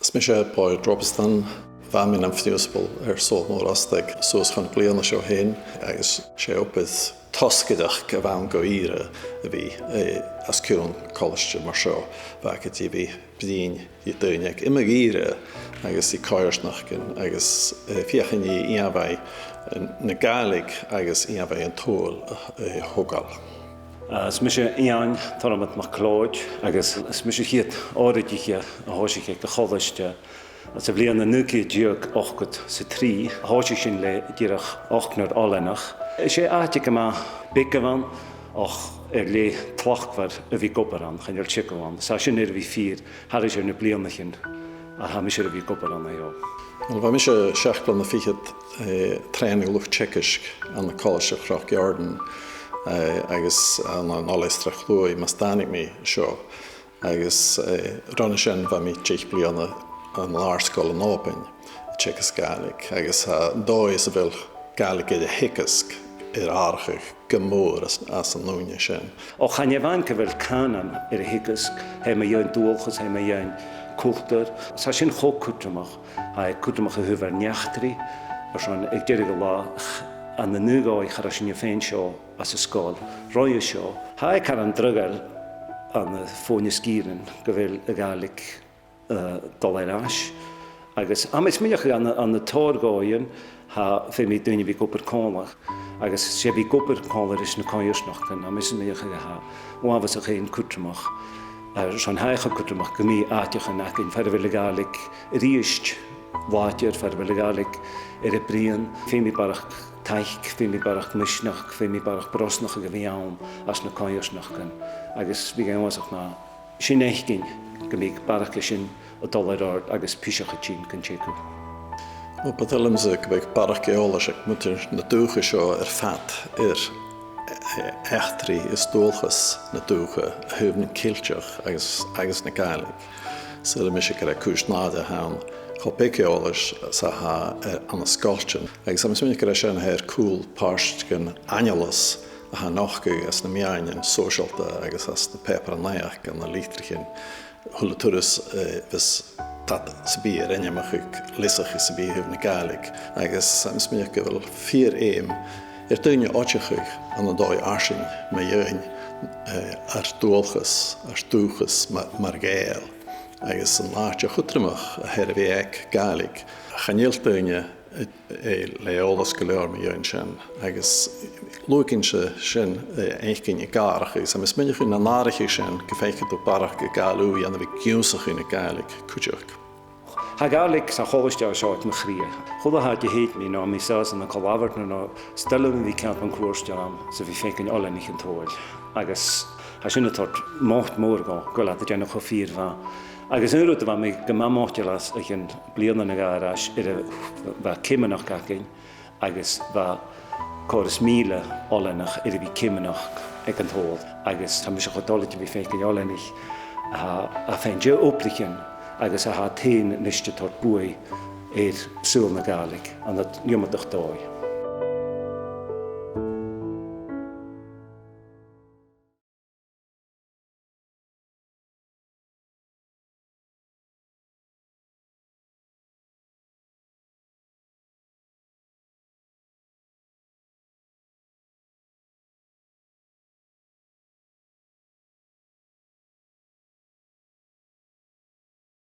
Smisha by Robasdan, Vamin and Fusable, so more astig, so is Gleana show hen, as she up with Toskedach, Gavan Goira, vi as Kuron College Marshaw, back at TV, Bdien, Ydunek, Imagire, agus I Kairsnachen, agus Fiachini Iabai, na Gaelic, agus Iabai and Tool, Hogal. Smisha Iain, Tormod MacLeod, agus smisha hiet áirithe a háisiigh de choiste. As a bblion na nuki diog ochgad sa trí, háisiigh sin le díreach ochnar allenach. Sé áite go má bigavan och le tlachhar a bhí goparan, chan chicavan. Sa sin bhí fír, har is na blianachin a ha mis a bhí goparan a jo. Wel, wa mis a seachplan na fichad training lucht tsekisk an na college of Rockjarden. Agus an áleistrach lúi mas danig mi seo. Agus Ronaisian va mi tich bliana an lárscoil an ópain, Tchecas Gaelic. Agus dóis a bhil Gaelic iad a hicasc archach gymór as an núine sin. O chan evan go bhfuil canan a hicasc, he ma dhéan dúlchas, he ma dhéan cultúr. Sa sin chó cútramach, ha cútramach a huver neachtri, ar sin ag deirig go lá an na nugáid chara sin féin seo as a scáil, roiú seo. Ha ag an drugal an fóne skírin go bhfuil a Gaelic doleirás. Agus amis miach an na tórgáin ha fé mi duine bhí gopur cálach. Agus sé bhí gopur cálar is na cáirsnachtan, amis miach ha uafas a chéin cútramach. Son haicha cútramach go mí áiteach an acin fer bhfuil a Gaelic ríist váitir fer bhfuil a Gaelic a brian, fé mi barach Taing, fé mi barach misnach, fé mi barach brosnach a go bhí ann as na cáirsnachtan. Agus bhí gaimasach na sin échgin go mí barach sin a dólar agus píseach a tín gan tchéú. Wel, bydylem sy gyda'i barach geolas ac mwyn na dwch seo fat echtri stolchas na dwch hyfn kiltjach agus na Gaelic. Sy'n mysig gyda cwsnada hawn Chopig geolas sa ha an skolchen. Agus am smyn gyda sy'n her cool parst gan angelas a ha nochgu as na miainen socialta agus as na pepper an naiach gan na litrichin hulaturus vis dat sabi enjamachuk lisach sabi hyfn Gaelic. Agus am smyn gyda 4 duine áiteachig an na dói arsing me dhéin ar dúlchas, ar dúchas mar géal. Agus an láte chutramach a her bhí ag Gaelic. Chanéal duine leolas go leor me dhéin sin. Agus lúcinn se sin éicinn I gárach is. Am is minich na nárach sin go féicid ó barach go galú an bhí giúsach in na Gaelic cúteach. Ha Gaelic sa choiste seoit na chrí. Chula ha héit mí ná mí sás an na cholábhart na stelum bhí ceap an cuairsteam sa bhí fécinn olenig an tóil. Agus ha sinna tort mácht mór go le a déanana cho fír bha. Agus yn rwyd mi gymamotilas ag yn blion yn y garage fa cymanach gacin agus fa cwrs mile olenach fi cymanach ag yn tôl agus tam eisiau chodolig fi ffeig yn olenig a ffeindio oblichyn agus a ha tein nisio tort bwy sŵl na Gaelic an dat niwmad o'ch doi.